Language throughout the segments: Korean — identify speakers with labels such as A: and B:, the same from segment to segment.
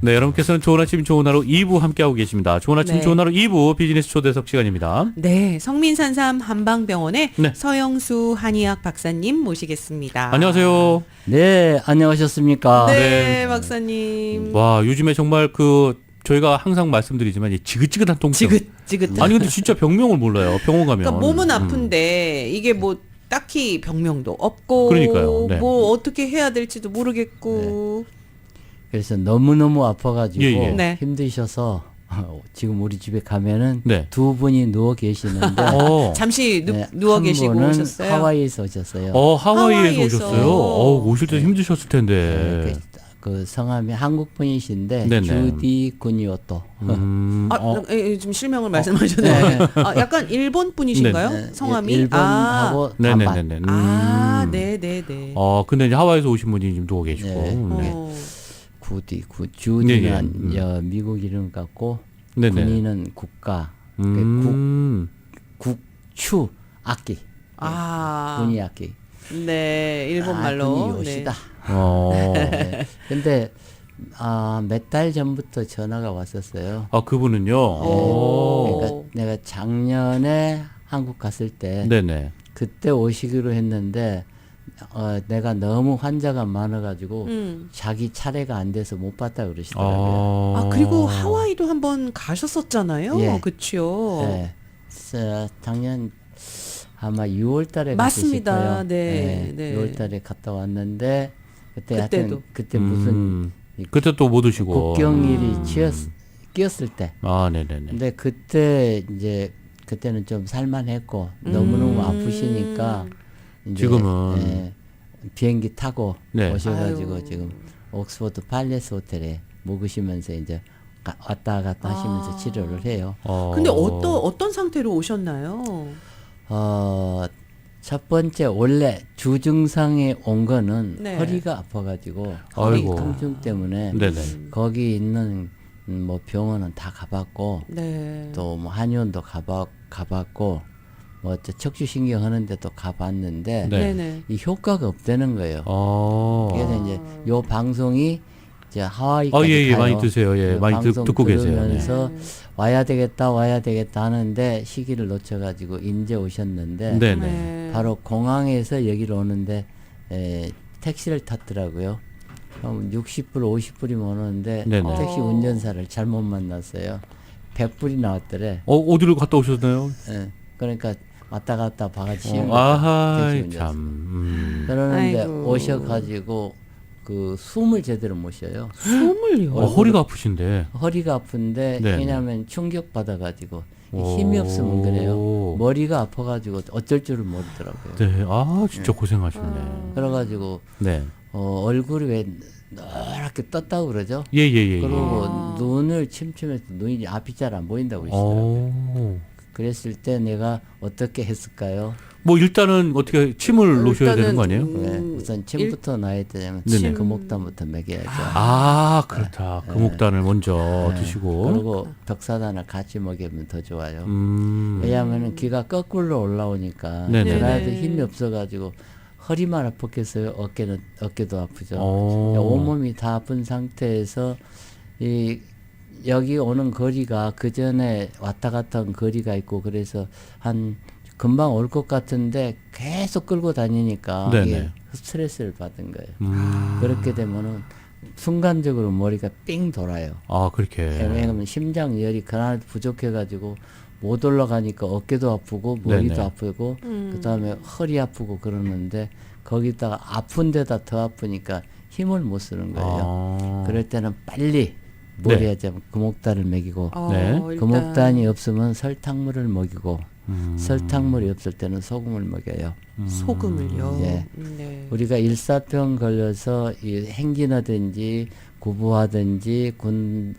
A: 네, 여러분께서는 좋은 아침 좋은 하루 2부 함께하고 계십니다. 좋은 아침
B: 네.
A: 좋은 하루 2부 비즈니스 초대석 시간입니다.
B: 네, 성민산삼 한방병원의
A: 네.
B: 서영수 한의학 박사님 모시겠습니다.
A: 안녕하세요.
C: 네, 안녕하셨습니까?
B: 네,
A: 네.
B: 박사님.
A: 와, 요즘에 정말 저희가 항상 말씀드리지만 이 지긋지긋한 통증.
B: 지긋지긋.
A: 아니 근데 진짜 병명을 몰라요. 병원 가면.
B: 그러니까 몸은 아픈데 이게 뭐 딱히 병명도 없고,
A: 그러니까요. 네.
B: 뭐 어떻게 해야 될지도 모르겠고.
C: 그래서 너무너무 아파가지고
A: 예, 예.
B: 네.
C: 힘드셔서 지금 우리 집에 가면은
A: 네.
C: 두 분이 누워 계시는데
B: 잠시
C: 네,
B: 누워
C: 한
B: 계시고
C: 분은
B: 오셨어요.
C: 하와이에서 오셨어요.
A: 하와이에서
B: 하와이에서.
A: 오셨어요. 오실 때 힘드셨을 텐데.
C: 네, 그 성함이 한국 분이신데
A: 네네.
C: 주디 구니오토.
B: 좀 실명을 말씀하셨네요. 약간 일본 분이신가요?
A: 네.
B: 성함이?
C: 일본하고 반반.
A: 네네네네.
B: 네네네.
A: 근데 이제 하와이에서 오신 분이 지금 누워 계시고.
C: 네.
A: 네.
C: 주디는
A: 네,
C: 미국 이름 같고
A: 네네.
C: 군인은 국가, 국추 악기, 군이 악기.
B: 네, 일본 말로.
C: 군이 요시다.
A: 네.
C: 네. 근데 몇 달 전부터 전화가 왔었어요.
A: 그분은요.
C: 그러니까 내가 작년에 한국 갔을 때
A: 네네.
C: 그때 오시기로 했는데 내가 너무 환자가 많아가지고 자기 차례가 안 돼서 못 봤다 그러시더라고요.
B: 그리고 하와이도 한번 가셨었잖아요.
C: 예.
B: 그렇죠.
C: 네. 작년 아마 6월달에
B: 맞습니다.
C: 갔을 거예요.
B: 네, 네.
C: 6월달에 갔다 왔는데 그때
B: 그때도.
C: 하여튼 그때 무슨
A: 그때 또 못 오시고.
C: 국경일이 끼었을 때.
A: 네네네.
C: 근데 그때 이제 그때는 좀 살만했고 너무너무 아프시니까 이제
A: 지금은
C: 비행기 타고
A: 네.
C: 오셔가지고
B: 아유.
C: 지금 옥스퍼드 팔레스 호텔에 묵으시면서 이제 왔다 갔다 하시면서 치료를 해요.
B: 근데 어떤 상태로 오셨나요?
C: 첫 번째 원래 주증상에 온 거는
B: 네.
C: 허리가 아파가지고 허리
A: 아이고.
C: 통증 때문에
A: 네네.
C: 거기 있는 뭐 병원은 다 가봤고
B: 네.
C: 또 뭐 한의원도 가봤고 뭐 척추신경 하는 데도 가봤는데
A: 네.
B: 네네.
C: 이 효과가 없다는 거예요. 그래서 이제 요 방송이 이제 하와이까지
A: 예,
C: 가요.
A: 많이 드세요. 예,
C: 그
A: 많이
C: 방송
A: 듣고 계세요.
C: 들으면서 와야 되겠다 하는데 시기를 놓쳐가지고 인제 오셨는데
A: 네네.
B: 네.
C: 바로 공항에서 여기로 오는데 택시를 탔더라고요. 그럼 60불, 50불이면 오는데
A: 네네.
C: 택시 운전사를 잘못 만났어요. 100불이 나왔더래.
A: 어디로 갔다 오셨나요?
C: 예. 그러니까 왔다 갔다 바가지
A: 아하,
C: 택시 운전사.
A: 참.
C: 그러는데
B: 아이고.
C: 오셔가지고 그 숨을 제대로 못 쉬어요.
B: 숨을요?
A: 허리가 아프신데.
C: 허리가 아픈데
A: 네네.
C: 왜냐하면 충격 받아가지고
A: 오.
C: 힘이 없으면 그래요. 머리가 아파가지고 어쩔 줄을 모르더라고요.
A: 네, 진짜 고생하셨네.
C: 그래가지고
A: 네.
C: 얼굴이 왜 노랗게 떴다고 그러죠?
A: 예.
C: 그리고 눈을 침침해서 눈이 앞이 잘 안 보인다고 그러시더라고요. 그랬을 때 내가 어떻게 했을까요?
A: 뭐 일단은 어떻게 침을 놓으셔야 되는 거 아니에요?
C: 네, 우선 침부터 놔야 되면
A: 네네.
C: 금옥담부터 먹여야죠.
A: 그렇다. 금옥단을 먼저 드시고.
C: 그리고 벽사단을 같이 먹이면 더 좋아요.
A: 음.
C: 왜냐하면 귀가 거꾸로 올라오니까
A: 네네.
C: 전화해도 힘이 없어가지고 허리만 아팠겠어요. 어깨도 아프죠.
A: 오.
C: 온몸이 다 아픈 상태에서 여기 오는 거리가 그 전에 왔다 갔다 한 거리가 있고 그래서 금방 올 것 같은데 계속 끌고 다니니까
A: 네네.
C: 이게 스트레스를 받은 거예요. 그렇게 되면은 순간적으로 머리가 삥 돌아요.
A: 그렇게.
C: 왜냐하면 심장열이 그날 부족해가지고 못 올라가니까 어깨도 아프고 머리도
A: 네네.
C: 아프고 그다음에 허리 아프고 그러는데 거기다가 아픈 데다 더 아프니까 힘을 못 쓰는 거예요. 그럴 때는 빨리 뭘
A: 네.
C: 해야지 금옥단을 먹이고
A: 네.
B: 일단
C: 금옥단이 없으면 설탕물을 먹이고 설탕물이 없을 때는 소금을 먹여요.
B: 소금을요.
C: 예.
B: 네.
C: 우리가 일사병 걸려서 이 행진하든지 구부하든지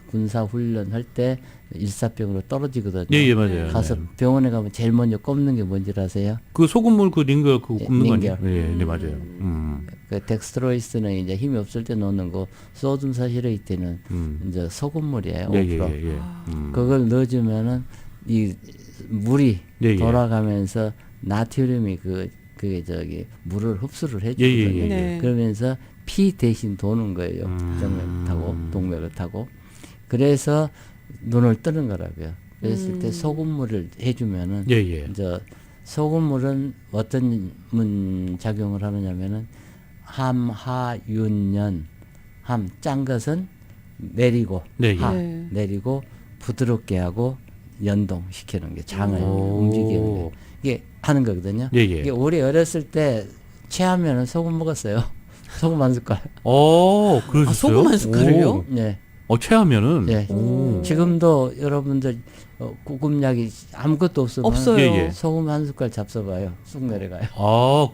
C: 군사 훈련 할 때 일사병으로 떨어지거든요.
A: 예, 맞아요.
C: 가서
A: 네.
C: 병원에 가면 제일 먼저 꼽는 게 뭔지 아세요?
A: 그 소금물 링거 그거 굽는 거 아니에요?
C: 링거.
A: 예, 네, 맞아요.
C: 그 덱스트로이스는 이제 힘이 없을 때 넣는 거, 소듐 사시레이 때는 이제 소금물이에요. 5%.
A: 예.
C: 그걸 넣어주면은 이 물이
A: 예.
C: 돌아가면서 나트륨이 그게 물을 흡수를 해주거든요.
A: 예.
B: 네.
C: 그러면서 피 대신 도는 거예요. 정맥을 타고 동맥을 타고. 그래서 눈을 뜨는 거라고요. 그랬을 때 소금물을 해주면은
A: 예, 예.
C: 이제 소금물은 어떤 작용을 하느냐면은 함, 하, 윤, 연, 함 짠 것은 내리고
A: 네, 예.
C: 하
B: 네.
C: 내리고 부드럽게 하고 연동시키는 게 장을
A: 오.
C: 움직이는 게 이게 하는 거거든요.
A: 예, 예.
C: 이게 우리 어렸을 때 체하면은 소금 먹었어요. 소금 한 숟갈.
A: 그러셨어요?
B: 아, 소금 한 숟갈을요?
A: 오.
C: 예.
A: 체하면은.
C: 예.
A: 오.
C: 지금도 여러분들 구급약이 아무것도 없으면
B: 없어요.
A: 예, 예.
C: 소금 한 숟갈 잡숴봐요. 쑥 내려가요.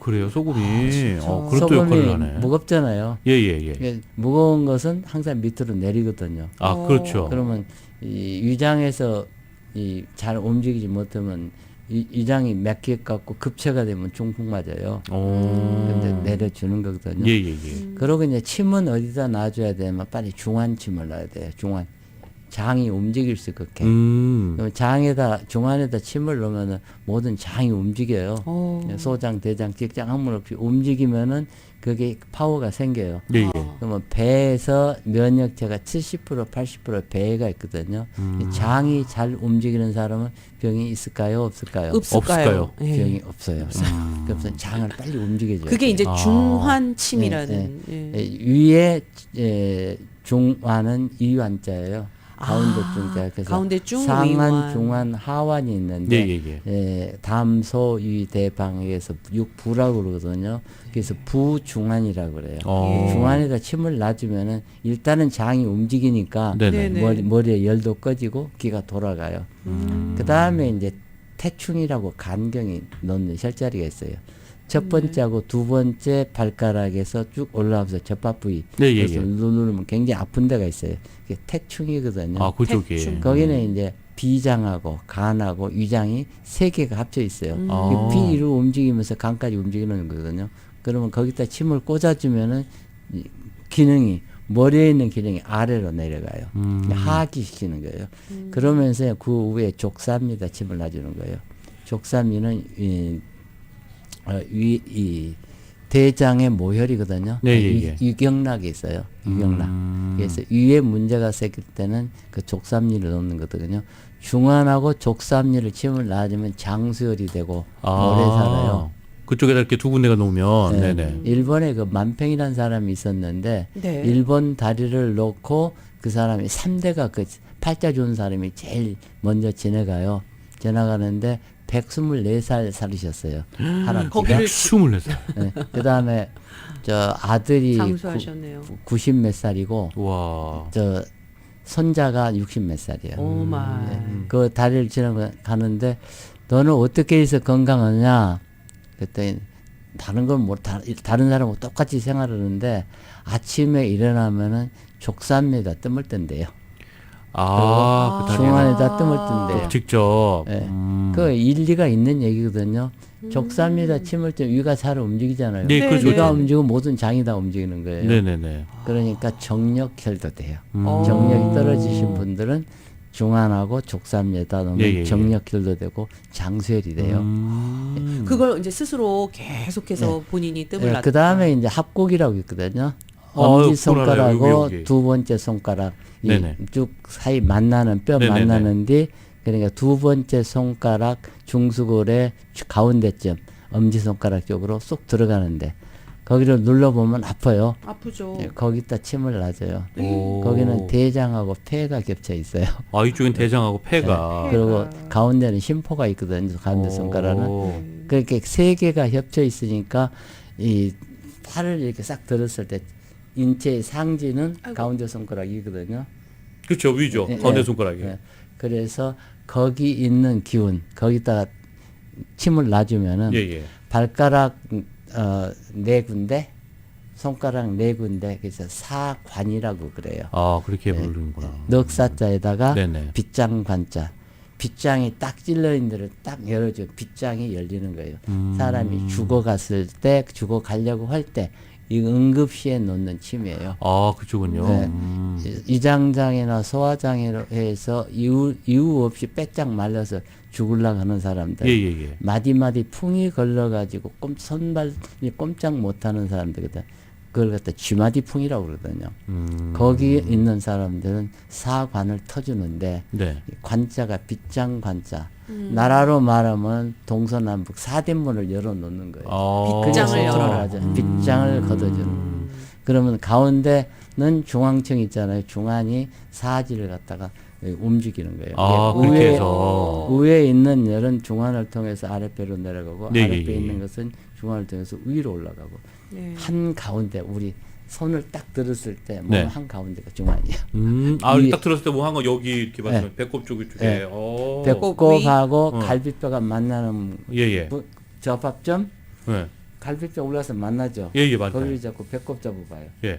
A: 그래요. 소금이. 그것도
C: 소금이
A: 역할을 하네.
C: 무겁잖아요.
A: 예, 예, 예.
C: 이게 무거운 것은 항상 밑으로 내리거든요.
A: 그렇죠.
C: 그러면 이 위장에서 잘 움직이지 못하면 위장이 막혀 갖고 급체가 되면 중풍 맞아요. 근데 내려주는 거거든요.
A: 예, 예, 예.
C: 그러고 이제 침은 어디다 놔줘야 되면 빨리 중환침을 놔야 돼요. 중환. 장이 움직일 수 있게. 그럼 중안에다 침을 넣으면 모든 장이 움직여요. 소장, 대장, 직장 아무 없이 움직이면은 그게 파워가 생겨요.
A: 예, 예.
C: 그러면 배에서 면역체가 70% 80% 배가 있거든요. 이 장이 잘 움직이는 사람은 병이 있을까요? 없을까요?
B: 없을까요? 예.
C: 병이 없어요. 그래서 장을 빨리 움직여줘요.
B: 그게 이제 중환침이라는.
C: 네,
B: 예.
C: 위에 중환은 이환자예요. 가운데 중자. 그래서
B: 가운데 중,
C: 상환,
B: 위환.
C: 중환, 하환이 있는데
A: 예, 예, 예.
C: 담소, 위, 대방에서 육부라고 그러거든요. 그래서 부중환이라고 그래요. 중환에다 침을 놔주면은 일단은 장이 움직이니까
A: 네네.
C: 머리에 열도 꺼지고 기가 돌아가요. 그 다음에 이제 태충이라고 간경이 넣는 혈자리가 있어요. 첫 번째하고 두 번째 발가락에서 쭉 올라와서 접합 부위.
A: 네, 예,
C: 그래서
A: 예.
C: 누르면 굉장히 아픈 데가 있어요. 그게 태충이거든요.
A: 그쪽에.
B: 태충.
C: 거기는 이제 비장하고 간하고 위장이 세 개가 합쳐 있어요.
A: 아.
C: 피로 움직이면서 간까지 움직이는 거거든요. 그러면 거기다 침을 꽂아주면은 이 기능이 머리에 있는 기능이 아래로 내려가요. 하기시키는 거예요. 그러면서 그 위에 족삼미에다 침을 놔주는 거예요. 족삼미는 이 대장의 모혈이거든요.
A: 네, 예, 예.
C: 유경락이 있어요. 유경락. 그래서 위에 문제가 생길 때는 그 족삼리를 넣는 거거든요. 중환하고 족삼리를 침을 놔주면 장수혈이 되고 오래 살아요.
A: 그쪽에다 이렇게 두 군데가 놓으면.
C: 네.
A: 네네.
C: 일본에 그 만평이라는 사람이 있었는데
B: 네.
C: 일본 다리를 놓고 그 사람이 3대가 그 팔자 좋은 사람이 제일 먼저 지나가요. 지나가는데 124살 살으셨어요. 할아버지가.
B: 거기를
A: 24살.
C: 네. 그다음에 저 아들이
B: 장수하셨네요.
C: 90 몇 살이고
A: 와.
C: 저 손자가 60 몇 살이에요.
B: 오마이.
C: 그 다리를 지나가는데 너는 어떻게 해서 건강하냐? 그랬더니 다른 건 뭐 다른 사람하고 똑같이 생활하는데 아침에 일어나면은 족삼에다 뜸을 뜬대요.
A: 그 다리에
C: 중환에다 뜸을 뜬대요.
A: 직접.
C: 네. 그 일리가 있는 얘기거든요. 족삼에다 침을 뜨면 위가 잘 움직이잖아요.
A: 네, 그렇죠.
C: 위가 움직이고 모든 장이 다 움직이는 거예요.
A: 네네네.
C: 그러니까 정력혈도 돼요.
B: 어.
C: 정력이 떨어지신 분들은 중환하고 족삼에다 넣으면
A: 예, 예, 예.
C: 정력혈도 되고 장수혈이 돼요.
B: 그걸 이제 스스로 계속해서 본인이 뜸을 놨다.
C: 그 다음에 이제 합곡이라고 있거든요.
A: 그거 알아요.
C: 엄지손가락하고
A: 여기.
C: 두 번째 손가락
A: 네네.
C: 쭉 사이 만나는 뼈
A: 네네네.
C: 만나는 뒤 그러니까 두 번째 손가락 중수골의 가운데쯤 엄지손가락 쪽으로 쏙 들어가는데 거기를 눌러보면 아파요.
B: 아프죠.
C: 예, 거기다 침을 놔줘요.
A: 오.
C: 거기는 대장하고 폐가 겹쳐 있어요.
A: 이쪽엔 대장하고 폐가.
C: 그리고 가운데는 심포가 있거든요. 가운데 손가락은. 그렇게 세 개가 협쳐 있으니까 이 팔을 이렇게 싹 들었을 때 인체의 상지는 가운데 손가락이거든요.
A: 그렇죠. 위죠.
C: 예,
A: 가운데
C: 예.
A: 손가락이.
C: 예. 그래서 거기 있는 기운 거기다가 침을 놔주면은
A: 예, 예.
C: 발가락 네 군데, 손가락 네 군데 그래서 사관이라고 그래요.
A: 그렇게 부르는구나.
C: 넉사자에다가
A: 네네.
C: 빗장관자. 빗장이 딱 찔러 있는 데를 딱 열어줘. 빗장이 열리는 거예요. 사람이 죽어갔을 때, 죽어가려고 할 때, 이 응급시에 놓는 침이에요.
A: 그쪽은요.
C: 네. 위장장애나 소화장애로 해서 이유 없이 빼짝 말려서 죽으려고 하는 사람들.
A: 예, 예, 예.
C: 마디마디 풍이 걸려가지고 손발이 꼼짝 못하는 사람들거든. 그걸 갖다 쥐마디풍이라고 그러거든요. 거기 있는 사람들은 사관을 터주는데
A: 네.
C: 관자가 빗장 관자. 나라로 말하면 동서남북 사대문을 열어놓는 거예요.
B: 빗장을
C: 그래서
B: 열어라.
C: 들어가죠. 빗장을 걷어주는. 그러면 가운데는 중앙청 있잖아요. 중안이 사지를 갖다가 움직이는 거예요.
A: 아,
C: 예,
A: 그렇게 해서.
C: 위에 있는 열은 중안을 통해서 아랫배로 내려가고
A: 네,
C: 아랫배에
A: 예, 예.
C: 있는 것은 중안을 통해서 위로 올라가고
B: 네.
C: 한 가운데 우리 손을 딱 들었을 때
A: 네.
C: 한 가운데가 중안이에요.
A: 아,
C: 이-
A: 딱 들었을 때 뭐 한 거 여기 이렇게 봤으면
C: 네.
A: 배꼽 쪽에.
C: 네.
A: 오.
C: 배꼽하고
A: 어.
C: 갈비뼈가 만나는
A: 예, 예.
C: 접합점
A: 네.
C: 갈비뼈 올라서 만나죠.
A: 예, 예, 맞아요.
C: 거기를 잡고 배꼽 잡아봐요.
A: 예.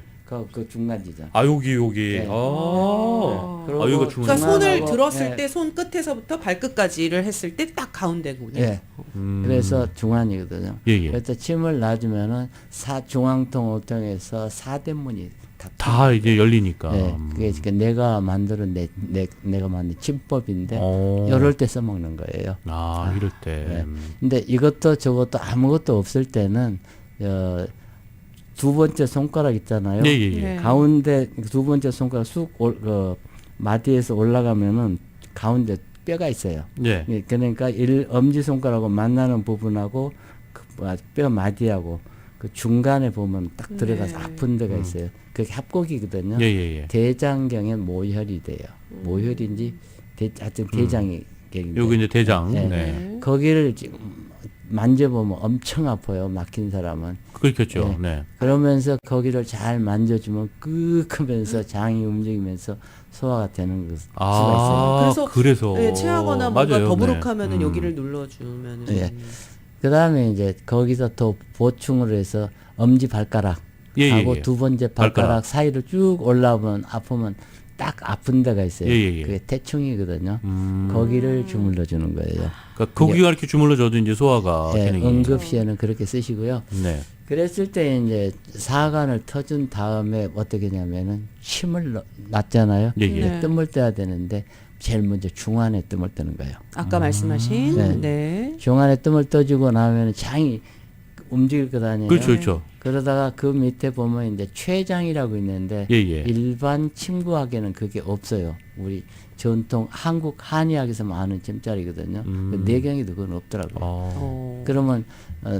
C: 그 중간 지점.
A: 아, 여기.
C: 네.
A: 아.
C: 그리고
A: 아, 여기가 중간.
B: 그러니까 손을
C: 중간하고,
B: 들었을
C: 예.
B: 때 손 끝에서부터 발끝까지를 했을 때 딱 가운데군요.
C: 예. 그래서 중안이거든요.
A: 예, 예.
C: 그래서 침을 놔주면은 중앙통 오통에서 사대문이
A: 다 이제 열리니까.
C: 예. 그게 지금 내가 만드는 내가 만든 침법인데
A: 어.
C: 이럴 때 써먹는 거예요.
A: 아, 이럴 때.
C: 예. 근데 이것도 저것도 아무것도 없을 때는 두 번째 손가락 있잖아요.
A: 예, 예, 예.
B: 네.
C: 가운데 두 번째 손가락 마디에서 올라가면은 가운데 뼈가 있어요.
A: 예.
C: 예, 그러니까 엄지 손가락하고 만나는 부분하고 뼈 마디하고 그 중간에 보면 딱 들어가서
B: 네.
C: 아픈 데가 있어요. 그게 합곡이거든요.
A: 예, 예, 예.
C: 대장경에 모혈이 돼요. 모혈인지 하여튼 대장이 경인데
A: 여기 이제 대장.
C: 네.
A: 네.
C: 거기를 지금 만져보면 엄청 아파요. 막힌 사람은.
A: 그렇겠죠.
C: 네.
A: 네.
C: 그러면서 거기를 잘 만져주면 끄크면서 장이 움직이면서 소화가 되는 수가 있어요.
A: 아, 그래서.
B: 네, 체하거나 뭔가
A: 맞아요.
B: 더부룩하면은
A: 네.
B: 여기를 눌러주면.
C: 예. 그 다음에 이제 거기서 또 보충을 해서 엄지 발가락
A: 예, 예,
C: 하고
A: 예.
C: 두 번째 발가락
A: 발가락.
C: 사이를 쭉 올라오면 아프면 딱 아픈 데가 있어요.
A: 예, 예, 예.
C: 그게 태충이거든요. 거기를 주물러 주는 거예요.
A: 그러니까 거기가 이렇게 주물러줘도 이제 소화가
C: 예,
A: 되는 게.
C: 응급시에는 그렇게 쓰시고요.
A: 네.
C: 그랬을 때 이제 사관을 터준 다음에 어떻게 하냐면은 침을 놨잖아요.
A: 예, 예.
B: 네.
C: 뜸을 떼야 되는데 제일 먼저 중안에 뜸을 뜨는 거예요.
B: 아까 말씀하신
C: 네.
B: 네.
C: 중안에 뜸을 떠주고 나면 장이 움직일 거 아니에요.
A: 그렇죠, 그렇죠.
C: 그러다가 그 밑에 보면 이제 췌장이라고 있는데
A: 예, 예.
C: 일반 침구학에는 그게 없어요. 우리 전통 한국 한의학에서만 아는 침자리거든요. 그 내경에도 그건 없더라고요.
A: 어.
C: 그러면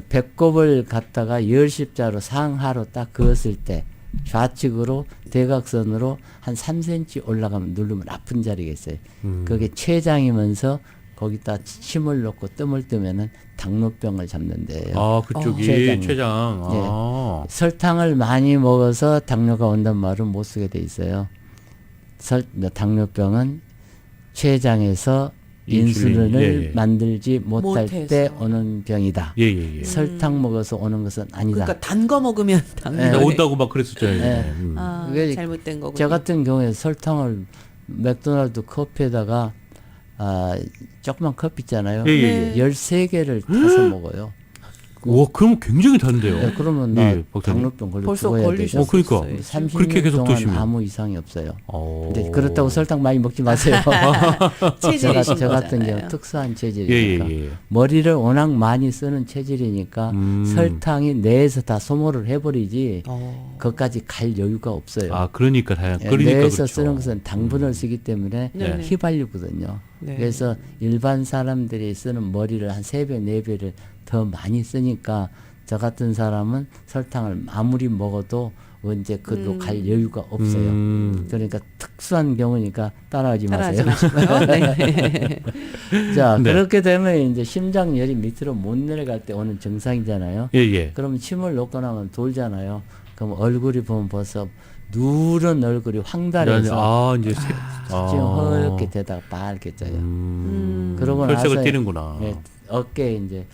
C: 배꼽을 갖다가 열십자로 상하로 딱 그었을 때 좌측으로 대각선으로 한 3cm 올라가면 누르면 아픈 자리가 있어요. 그게 췌장이면서 거기다 침을 넣고 뜸을 뜨면은 당뇨병을 잡는 데예요.
A: 아, 그쪽이
C: 췌장.
A: 췌장. 아.
C: 설탕을 많이 먹어서 당뇨가 온단 말은 못 쓰게 돼 있어요. 당뇨병은 췌장에서
A: 인슐린,
C: 인슐린을
A: 예, 예.
C: 만들지 못할
B: 못해서.
C: 때 오는 병이다.
A: 예, 예, 예.
C: 설탕 먹어서 오는 것은 아니다.
B: 그러니까 단 거 먹으면
C: 네.
B: 당뇨.
A: 온다고 막 그랬었죠.
C: 네.
B: 아,
C: 그게
B: 잘못된 거군요.
C: 저 같은 경우에 설탕을 맥도날드 커피에다가 조그만 커피 있잖아요.
A: 예, 예,
B: 네.
C: 13개를 타서 먹어요.
A: 와, 그럼 굉장히 다른데요.
C: 네, 그러면 나
A: 예, 박사님.
C: 당뇨병 걸려
B: 벌써
C: 죽어야 되죠.
B: 걸리셨어요.
A: 그러니까.
C: 30년
A: 그렇게 계속
C: 동안
A: 드시면.
C: 아무 이상이 없어요.
A: 어.
C: 근데 그렇다고 설탕 많이 먹지 마세요.
B: 체질이신
C: 저 같은
B: 거잖아요.
C: 경우 특수한
A: 예,
C: 체질이니까
A: 예, 예.
C: 머리를 워낙 많이 쓰는 체질이니까 설탕이 뇌에서 다 소모를 해버리지 거기까지 갈 여유가 없어요.
A: 아, 그러니까 다양.
C: 예,
A: 그러니까
C: 뇌에서
A: 그렇죠.
C: 쓰는 것은 당분을 쓰기 때문에
B: 네.
C: 휘발유거든요.
B: 네.
C: 그래서 일반 사람들이 쓰는 머리를 한 3배, 4배를 더 많이 쓰니까 저 같은 사람은 설탕을 아무리 먹어도 언제 그도 갈 여유가 없어요. 그러니까 특수한 경우니까 따라하지
B: 따라하지
C: 마세요.
B: 마시고요. 네.
C: 자,
A: 네.
C: 그렇게 되면 이제 심장열이 밑으로 못 내려갈 때 오는 증상이잖아요.
A: 예, 예.
C: 그러면 침을 놓고 나면 돌잖아요. 그럼 얼굴이 보면 벌써 누런 얼굴이 황달해서
A: 아, 이제
C: 지금 허옇게 되다가 빨개 져요. 그러고
A: 혈색을
C: 나서
A: 띠는구나.
C: 예, 어깨에 이제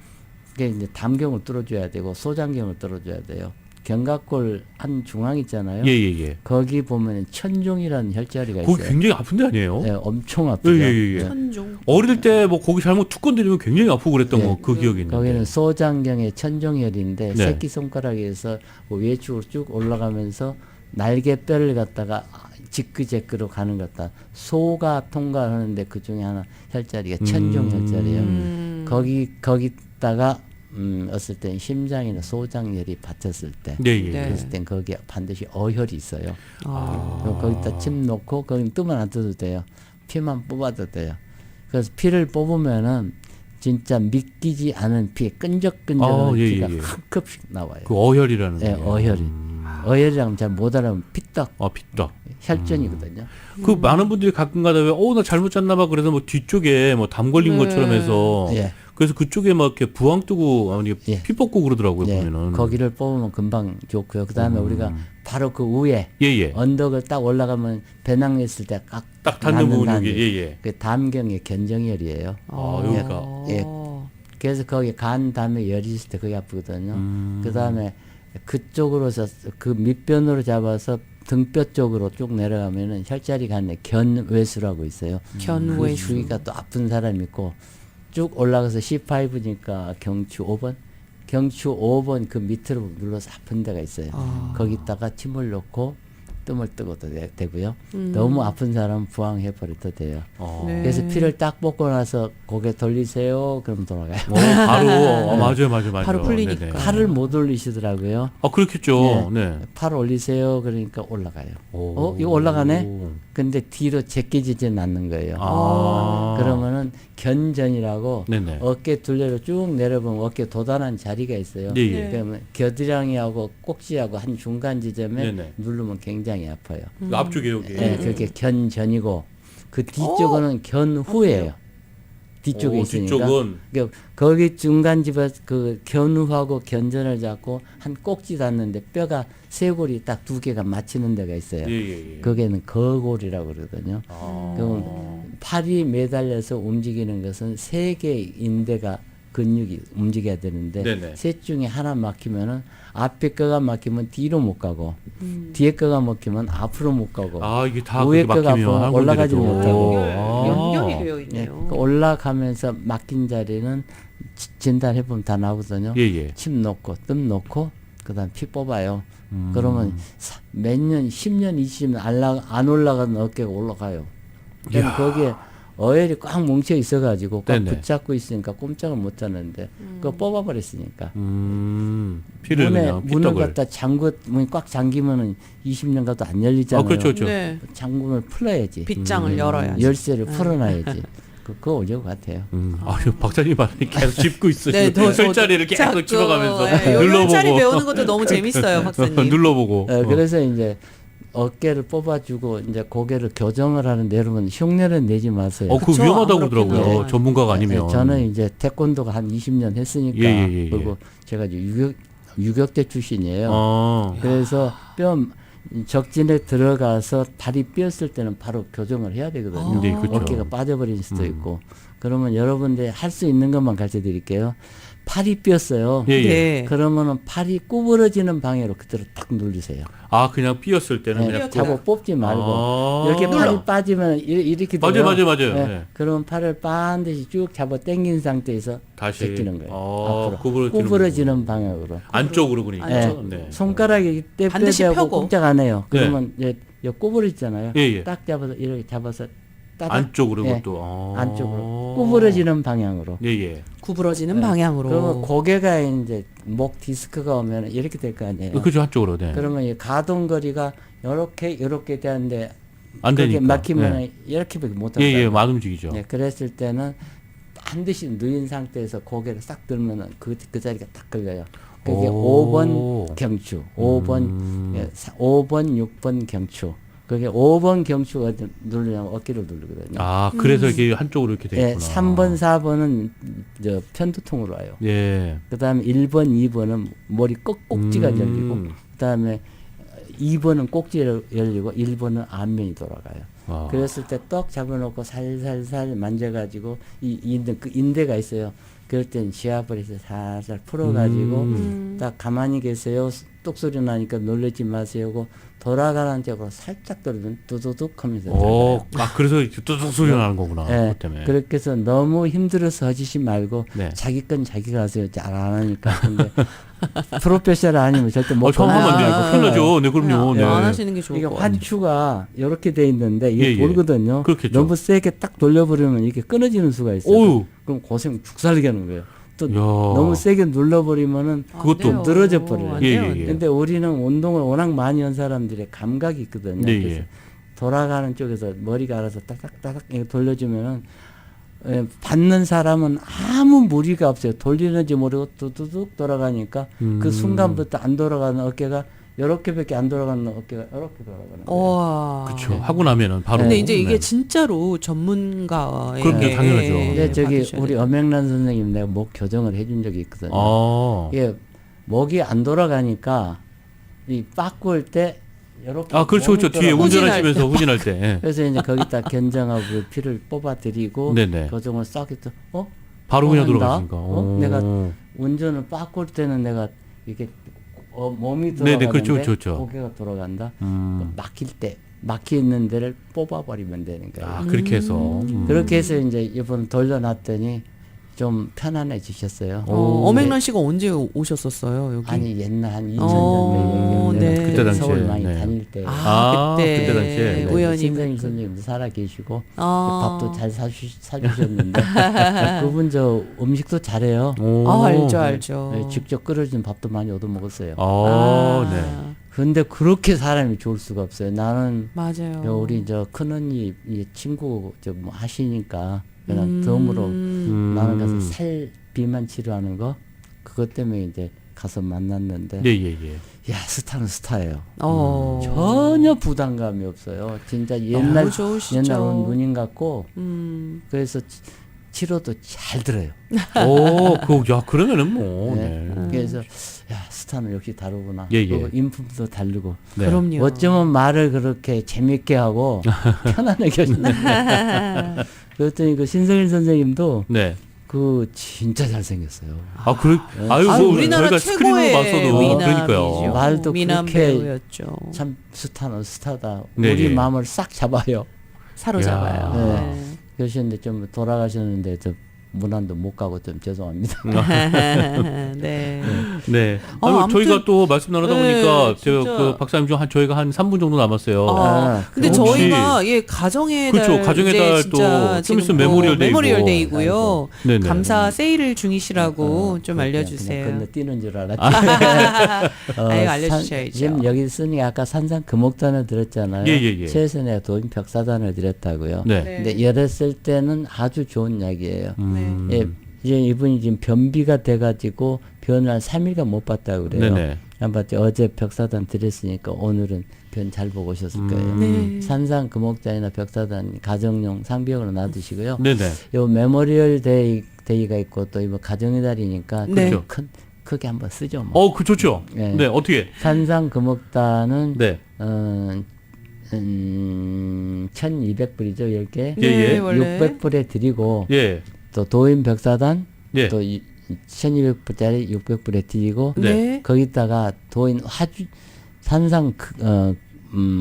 C: 담경을 뚫어줘야 되고 소장경을 뚫어줘야 돼요. 견갑골 한 중앙 있잖아요.
A: 예, 예, 예.
C: 거기 보면 천종이라는 혈자리가
A: 거기
C: 있어요.
A: 굉장히 아픈 데 아니에요?
C: 예, 엄청 아프죠.
A: 예, 예, 예.
B: 천종.
A: 어릴 때 뭐 거기 잘못 툭건 들리면 굉장히 아프고 그랬던
C: 예.
A: 거 그 기억이 있는데.
C: 거기는 소장경의 천종혈인데
A: 네.
C: 새끼 손가락에서 외축으로 쭉 올라가면서 날개뼈를 갖다가 지그재그로 가는 것 같다. 소가 통과하는데 그 중에 하나 혈자리가 천종혈자리예요. 거기다가 어떨 땐 심장이나 소장열이 받쳤을 때
A: 네, 예.
B: 네.
C: 그랬을 땐 거기에 반드시 어혈이 있어요.
B: 아.
C: 그럼 거기다 침 놓고 거기 뜨면 안 떠도 돼요. 피만 뽑아도 돼요. 그래서 피를 뽑으면은 진짜 믿기지 않은 피, 끈적끈적한
A: 예,
C: 피가
A: 예, 예.
C: 한 컵씩 나와요.
A: 그 어혈이라는
C: 예,
A: 거예요.
C: 어혈이. 어혈이라면 잘 못 알아보면 피떡,
A: 핏떡.
C: 혈전이거든요.
A: 그 많은 분들이 가끔가다 나 잘못 잤나 봐 그래서 뭐 뒤쪽에 뭐 담 걸린
B: 네.
A: 것처럼 해서
C: 예.
A: 그래서 그쪽에 막 이렇게 부항 뜨고 아니
C: 예.
A: 피 뽑고 그러더라고요
C: 예,
A: 보면은.
C: 거기를 뽑으면 금방 좋고요. 그 다음에 우리가 바로 그 위에
A: 예예.
C: 언덕을 딱 올라가면 배낭 냈을 때
A: 딱 닿는 부분이 예예.
C: 그 담경의 견정혈이에요.
A: 여기가.
C: 예. 그래서 거기 간 다음에 열이 있을 때 거기 아프거든요. 그 다음에 그쪽으로서 그 밑변으로 잡아서 등뼈 쪽으로 쭉 내려가면은 혈자리 간에 견외수라고 있어요. 그
B: 견외수.
C: 주위가 또 아픈 사람이 있고 쭉 올라가서 C5니까 경추 5번. 경추 5번 그 밑으로 눌러서 아픈 데가 있어요. 거기다가 침을 넣고 뜸을 뜨고도 되고요. 너무 아픈 사람은 부항해버려도 돼요.
B: 네.
C: 그래서 피를 딱 뽑고 나서 고개 돌리세요. 그럼 돌아가요.
A: 바로 맞아요.
B: 바로 풀리니까.
A: 네네.
C: 팔을 못 올리시더라고요.
A: 그렇겠죠. 네.
C: 팔 올리세요. 그러니까 올라가요.
A: 오.
C: 이거 올라가네? 근데 뒤로 제껴지진 않는 거예요.
A: 아.
C: 그러면은 견전이라고
A: 네네.
C: 어깨 둘레로 쭉 내려보면 어깨 도단한 자리가 있어요.
A: 예, 예.
C: 그러면 겨드랑이하고 꼭지하고 한 중간 지점에
A: 네네.
C: 누르면 굉장히 아파요.
A: 그 앞쪽에 여기.
C: 네, 그렇게 견전이고 그 뒤쪽은 견후예요. 뒤쪽에 있으니까.
A: 뒤쪽은
C: 그러니까 거기 중간 집에 그 견후하고 견전을 잡고 한 꼭지 닿는데 뼈가 쇄골이 딱 두 개가 맞히는 데가 있어요.
A: 예예예.
C: 거기는 거골이라고 그러거든요.
A: 아.
C: 그럼 팔이 매달려서 움직이는 것은 세 개의 인대가 근육이 움직여야 되는데
A: 네네.
C: 셋 중에 하나 막히면은 앞에 거가 막히면 뒤로 못 가고 뒤에 거가 막히면 앞으로 못 가고
A: 이게 다
C: 위에
A: 그렇게
C: 거가
A: 막히면
C: 아프면
A: 한
C: 올라가지
A: 군데라도.
C: 못하고.
B: 연결이 되어
C: 예,
B: 있네요.
C: 그 올라가면서 막힌 자리는 진단해 보면 다 나오거든요.
A: 예예.
C: 침 놓고 뜸 놓고 그다음 피 뽑아요. 그러면 몇 년, 10년, 20년 안 올라가는 어깨가 올라가요. 그럼 거기에 어혈이 꽉 뭉쳐 있어가지고 꽉
A: 네네.
C: 붙잡고 있으니까 꼼짝을 못 하는데 그거 뽑아버렸으니까.
A: 피를 그냥
C: 문을
A: 피떡을.
C: 갖다 문이 꽉 잠기면은 20년 가도 안 열리잖아요.
A: 그렇죠.
B: 네.
C: 잠금을 풀어야지.
B: 빗장을 열어야지.
C: 열쇠를 풀어놔야지. 그거 어려울 것 같아요.
A: 박사님 말이 계속 짚고 있어요.
B: 네,
A: 혈자리를 계속 집어가면서
B: 혈자리
A: 눌러보고
B: 배우는 것도 너무 재밌어요, 박사님.
A: 눌러보고.
C: 그래서 이제 어깨를 뽑아주고 이제 고개를 교정을 하는데 여러분 흉내를 내지 마세요.
A: 그
B: 그쵸,
A: 위험하다고
B: 안 그렇게
A: 그러더라고요.
B: 나와요.
A: 전문가가 아니면.
C: 저는 이제 태권도가 한 20년 했으니까
A: 예.
C: 그리고 제가 이제 유격대 출신이에요. 그래서 뼈 적진에 들어가서 발이 삐었을 때는 바로 교정을 해야 되거든요.
A: 네, 그렇죠.
C: 어깨가 빠져버릴 수도 있고. 그러면 여러분들 할 수 있는 것만 가르쳐 드릴게요. 팔이 삐었어요.
A: 예.
B: 네.
C: 그러면은 팔이 구부러지는 방향으로 그대로 딱 누르세요.
A: 그냥 삐었을 때는
C: 네,
A: 그냥
C: 잡고 뽑지 말고 이렇게
A: 눌러.
C: 팔이 빠지면 이렇게 돼요.
A: 맞아요.
C: 네.
A: 네.
C: 그럼 팔을 반드시 쭉 잡아 당긴 상태에서
A: 다시
C: 제끼는 거예요. 앞으로
A: 구부러지는
C: 구부러지는 방향으로.
A: 안쪽으로 그러니까.
C: 네.
A: 네.
C: 손가락이
B: 반드시
C: 떼빼고
B: 펴고.
C: 꼼짝 안 해요. 그러면 이제 구부러지잖아요.
A: 예.
C: 딱 잡아서 이렇게 잡아서 따닥
A: 안쪽으로
C: 예,
A: 그것도.
C: 안쪽으로 구부러지는 방향으로.
A: 예.
B: 구부러지는 방향으로.
C: 그러면 고개가 이제 목 디스크가 오면 이렇게 될 거 아니에요.
A: 그죠 한쪽으로. 네.
C: 그러면 이 가동거리가 요렇게 되는데
A: 안
C: 그게
A: 되니까.
C: 막히면
A: 네.
C: 이렇게밖에 못 한다.
A: 안 움직이죠.
C: 네, 그랬을 때는 반드시 누인 상태에서 고개를 싹 들면은 그 자리가 딱 걸려요. 그게
A: 오.
C: 5번 경추, 5번, 5번, 6번 경추. 그게 5번 경추가 누르려면 어깨를 누르거든요.
A: 그래서 이게 한쪽으로 이렇게 되겠구나.
C: 예, 3번, 4번은 저 편두통으로 와요.
A: 예.
C: 그다음에 1번, 2번은 머리 꼭지가 열리고, 그다음에 2번은 꼭지가 열리고 1번은 앞면이 돌아가요. 그랬을 때 떡 잡아놓고 살살살 만져가지고 그 인대가 있어요. 그럴 땐 지압을 살살 풀어가지고 딱 가만히 계세요. 똑소리 나니까 놀라지 마세요. 하고 돌아가는 쪽으로 살짝 돌리면 두두둑 하면서 들어가요.
A: 그래서 뚜둑 소리 나는 거구나.
C: 네,
A: 그것 때문에.
C: 그렇게 해서 너무 힘들어서 하시지 말고
A: 네.
C: 자기 건 자기가 하세요. 잘 안 하니까. 근데 프로페셔널 아니면 절대 못
A: 처음 하면 안
C: 하는
A: 되니까 큰일 나죠. 네, 그럼요. 네.
B: 안 하시는 게 좋을
C: 이게
B: 것 같아요.
C: 환추가 이렇게 돼 있는데 이게 돌거든요.
A: 그렇겠죠.
C: 너무 세게 딱 돌려버리면 이게 끊어지는 수가 있어요.
A: 오유.
C: 그럼 고생 죽살게 하는 거예요. 또
A: 야.
C: 너무 세게 눌러버리면은
A: 그것도
B: 안 돼요.
C: 늘어져 버려요.
B: 안 돼요,
A: 예,
B: 안
A: 예, 예.
B: 돼요.
C: 근데 우리는 운동을 워낙 많이 한 사람들의 감각이 있거든요.
A: 네,
C: 그래서
A: 예.
C: 돌아가는 쪽에서 머리가 알아서 딱딱딱딱 이렇게 돌려주면은 받는 사람은 아무 무리가 없어요. 돌리는지 모르고 뚜두둑 돌아가니까 그 순간부터 안 돌아가는 어깨가 이렇게밖에 안 돌아가는 어깨가 이렇게 돌아가는 거예요.
B: 와.
A: 그렇죠. 하고 나면은 바로.
B: 근데 이제 이게
A: 네.
B: 진짜로 전문가의
A: 그럼요, 당연하죠.
C: 근데 저기
B: 받으셔야
C: 우리
B: 돼요.
C: 엄영란 선생님 내가 목 교정을 해준 적이 있거든요.
A: 아.
C: 이게 목이 안 돌아가니까 이 빠꾸을 때 이렇게
A: 아, 그렇죠, 그렇죠. 뒤에 운전하시면서 후진할 때. 예.
C: 그래서 이제 거기다 견정하고 그 피를 뽑아드리고
A: 네네.
C: 교정을 싹 해서
A: 바로 그냥
C: 한다?
A: 돌아가시니까.
C: 내가 운전을 빠꾸을 때는 내가 이게 몸이
A: 네네,
C: 돌아가는데
A: 그렇죠, 그렇죠.
C: 고개가 돌아간다.
A: 음.
C: 막힐 때 막혀 있는 데를 뽑아버리면 되는 거예요.
A: 아, 그렇게 해서.
C: 그렇게 해서 이제 이번 돌려놨더니 좀 편안해지셨어요.
B: 엄행란 씨가 언제 오셨었어요 여기?
C: 아니 옛날 한 2000년
B: 어,
C: 얘기인데
B: 네.
A: 그때 당시에,
C: 서울 많이
A: 네.
C: 다닐 때
A: 아,
B: 그때,
A: 그때 당시에. 네.
B: 우연히
C: 신성일 선생님도 살아 계시고
B: 아.
C: 밥도 잘 사주셨는데 그분 저 음식도 잘해요.
A: 오.
B: 아, 알죠.
C: 네, 직접 끓여준 밥도 많이 얻어 먹었어요.
A: 아, 네.
C: 근데 그렇게 사람이 좋을 수가 없어요. 나는
B: 맞아요.
C: 우리 저 큰언니 이 친구 저 뭐 하시니까 그냥 덤으로 나는 가서 살 비만 치료하는 거 그것 때문에 이제 가서 만났는데
A: 예, 예, 예.
C: 야 스타는 스타예요.
B: 어.
C: 전혀 부담감이 없어요. 진짜 옛날
B: 너무 좋으시죠.
C: 옛날 누님 같고 그래서 치료도 잘 들어요.
A: 오, 야, 그러면은 뭐.
C: 네.
A: 네.
C: 그래서 야 스타는 역시 다르구나.
A: 예, 예.
C: 그리고 인품도 다르고.
A: 네.
B: 그럼요.
C: 어쩌면 말을 그렇게 재밌게 하고 편안하게 하시나. 그랬더니 그 신성일 선생님도
A: 네.
C: 그 진짜 잘생겼어요.
A: 아, 그래. 아유,
B: 아,
A: 뭐
B: 우리나라
A: 저희가 스크린으로
B: 최고의
A: 봤어도
B: 미남이죠.
A: 그러니까요.
C: 말도
B: 미남
C: 그렇게
B: 배우였죠.
C: 참 스타는 스타다.
A: 네,
C: 우리
A: 예.
C: 마음을 싹 잡아요.
B: 사로잡아요.
C: 야.
B: 네.
C: 그러셨는데 좀 돌아가셨는데 저 문안도 못 가고 좀 죄송합니다.
B: 네.
A: 네.
B: 어,
A: 아유,
B: 아무튼-
A: 저희가 또 말씀 나누다
B: 네,
A: 보니까
B: 진짜.
A: 제가 그 박사님 중 저희가 한 3분 정도 남았어요.
B: 근데
A: 혹시-
B: 저희가 가정의
A: 그렇죠.
B: 달
A: 가정의
B: 이제
A: 달
B: 진짜
A: 또 좀 있으면
B: 지금
A: 메모리얼 데이고.
B: 메모리얼 데이고요.
A: 네네.
B: 감사 세일을 중이시라고 좀
C: 그냥
B: 알려주세요.
C: 건너뛰는 줄 알았지.
B: 아유, 알려주셔야죠.
C: 지금 여기 쓰니 아까 산상 금옥단을 드렸잖아요.
A: 예, 예, 예.
C: 최선의 도인 벽사단을 드렸다고요.
A: 네.
B: 네.
C: 근데 열었을 때는 아주 좋은 약이에요.
A: 음.
C: 예, 이제 이분이 지금 변비가 돼가지고 변을 한 3일간 못 봤다고 그래요.
A: 네네.
C: 안 봤죠. 어제 벽사단 드렸으니까 오늘은 변 잘 보고 오셨을 거예요.
B: 네.
C: 산상 금옥단이나 벽사단 가정용 상비용으로 놔두시고요.
A: 네네.
C: 요 메모리얼 데이가 있고 또 이번 가정의 달이니까
B: 네.
A: 그렇죠.
C: 크게 한번 쓰죠. 뭐.
A: 그 좋죠.
C: 네.
A: 네, 어떻게?
C: 산상 금옥단은
A: 네.
C: 1200불이죠. 10개.
A: 예, 예.
B: 네, 원래.
C: 600불에 드리고
A: 예.
C: 또 도인 벽사단
A: 예.
C: 또 1200불짜리 600불에 드리고
A: 네.
B: 네.
C: 거기다가 도인 산상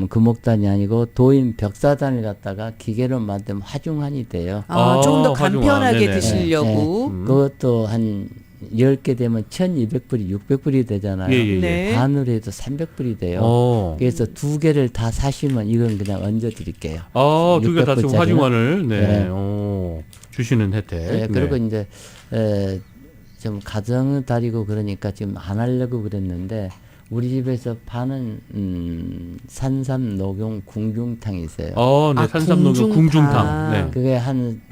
C: 금옥단이 아니고 도인 벽사단을 갖다가 기계로 만들면 화중한이 돼요.
B: 조금 더
A: 화중한.
B: 간편하게
A: 네네.
B: 드시려고.
C: 그것도 한 10개 되면 1200불이 600불이 되잖아요.
A: 예, 예, 예.
B: 네.
C: 반으로 해도 300불이 돼요.
A: 어.
C: 그래서 2개를 다 사시면 이건 그냥 얹어 드릴게요.
A: 두 개 다 지금
C: 600불짜리는?
A: 화중환을 네.
C: 네.
A: 주시는 혜택.
C: 네, 그리고 이제 좀 가정을 다리고 그러니까 지금 안 하려고 그랬는데 우리 집에서 파는 산삼 녹용 궁중탕이 있어요.
A: 네. 산삼녹용 궁중탕. 네.
C: 그게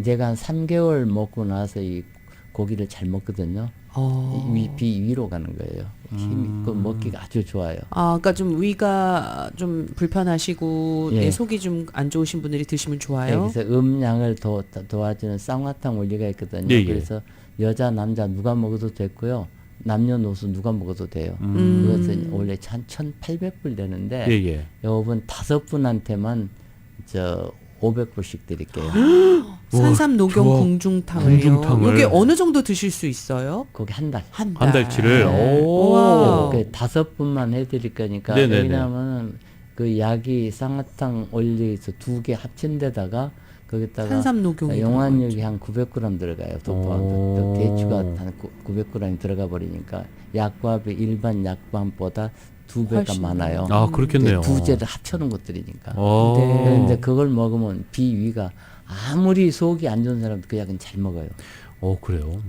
C: 제가 한 3개월 먹고 나서 이 고기를 잘 먹거든요. 위로 가는 거예요. 힘이 그 먹기가 아주 좋아요.
B: 그러니까 좀 위가 좀 불편하시고
C: 예.
B: 속이 좀 안 좋으신 분들이 드시면
C: 네,
B: 좋아요.
C: 그래서 음양을 도와주는 쌍화탕 원리가 있거든요.
A: 예, 예.
C: 그래서 여자 남자 누가 먹어도 됐고요. 남녀노소 누가 먹어도 돼요.
B: 음.
C: 그것은 원래 한 1,800불 되는데
A: 예, 예.
C: 요번 5분한테만 500불씩 드릴게요.
B: 산삼 녹용
A: 좋아.
B: 궁중탕을요.
A: 궁중탕을.
B: 이게 어느 정도 드실 수 있어요?
C: 거기 한 달.
B: 한 달.
A: 한 달치를. 오.
B: 와우.
C: 그 5분만 해드릴 거니까
A: 네네네.
C: 왜냐하면 그 약이 쌍화탕 원리에서 2개 합친 데다가 거기다가
B: 산삼 녹용이
C: 용환육이 한 900g 들어가요. 또 대추가 한 900g이 들어가 버리니까 약밥이 일반 약밥보다 2배가
B: 훨씬
C: 많아요.
A: 그렇겠네요.
C: 두 재를 합쳐놓은 것들이니까.
A: 네.
C: 근데 그걸 먹으면 비위가 아무리 속이 안 좋은 사람도 그 약은 잘 먹어요.
A: 그래요.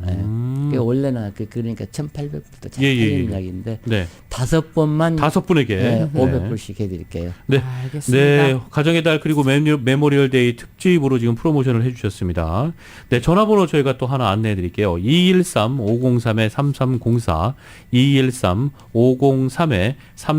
C: 그게 원래는 그러니까 1,800불도 잘
A: 예, 예,
C: 팔리는
A: 예.
C: 약인데
A: 네.
C: 5번만
A: 5분에게.
C: 네, 500불씩 해드릴게요.
A: 네.
B: 알겠습니다.
A: 네, 가정의 달 그리고 메모리얼 데이 특집으로 지금 프로모션을 해주셨습니다. 네, 전화번호 저희가 또 하나 안내해 드릴게요. 213-503-3304,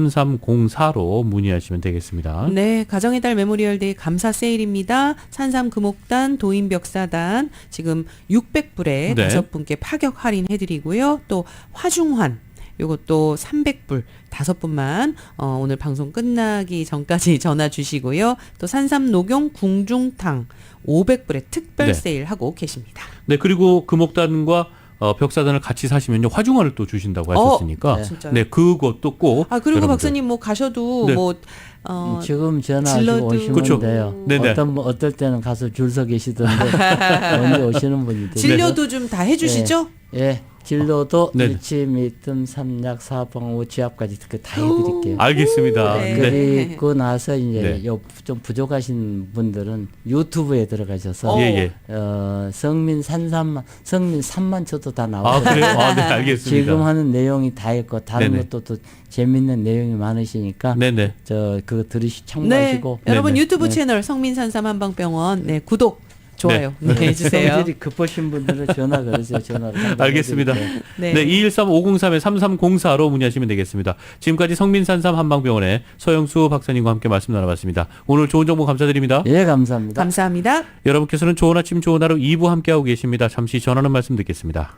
A: 213-503-3304로 문의하시면 되겠습니다.
B: 네, 가정의 달 메모리얼데이 감사 세일입니다. 산삼 금옥단, 도인벽사단 지금 600불에
A: 네.
B: 5분께 파격 할인해드리고요. 또 화중환 요것도 300불 5분만 오늘 방송 끝나기 전까지 전화 주시고요. 또 산삼 녹용 궁중탕 500불에 특별
A: 네.
B: 세일하고 계십니다.
A: 네, 그리고 금옥단과 벽사단을 같이 사시면요 화중환을 또 주신다고 하셨으니까
B: 네. 진짜요?
A: 네, 그것도 꼭
B: 아 그리고
A: 여러분들.
B: 박사님 뭐 가셔도
A: 네.
B: 뭐
C: 지금 전화하시고
B: 질러도-
C: 오시면
A: 그렇죠.
C: 돼요.
A: 네네.
C: 어떨 때는 가서 줄 서 계시던데 언제 오시는 분이 되죠.
B: 진료도 좀 다 해주시죠?
C: 예, 진로도
A: 네.
C: 일치, 미뜸, 삼약, 사방, 오지압까지 다 해드릴게요.
A: 알겠습니다.
B: 네.
A: 네.
C: 그리고 나서 이제
A: 네.
C: 좀 부족하신 분들은 유튜브에 들어가셔서
A: 예, 예.
C: 성민 3만 쳐도 다
A: 아,
C: 나와요.
A: 그래요? 네, 알겠습니다.
C: 지금 하는 내용이 다 있고 다른
A: 네네.
C: 것도 또 재밌는 내용이 많으시니까
A: 네네.
C: 그거
B: 네,
C: 참고하시고
B: 여러분
A: 네네.
B: 유튜브
C: 네.
B: 채널 성민산삼 한방병원 구독 좋아요 네. 해주세요.
C: 성질이 급하신 분들은 전화 걸으세요. 전화로
A: 알겠습니다.
B: 네.
A: 네, 213-503-3304로 문의하시면 되겠습니다. 지금까지 성민산삼 한방병원의 서영수 박사님과 함께 말씀 나눠봤습니다. 오늘 좋은 정보 감사드립니다.
C: 예, 감사합니다.
B: 감사합니다.
A: 여러분께서는 좋은 아침 좋은 하루 2부 함께하고 계십니다. 잠시 전하는 말씀 듣겠습니다.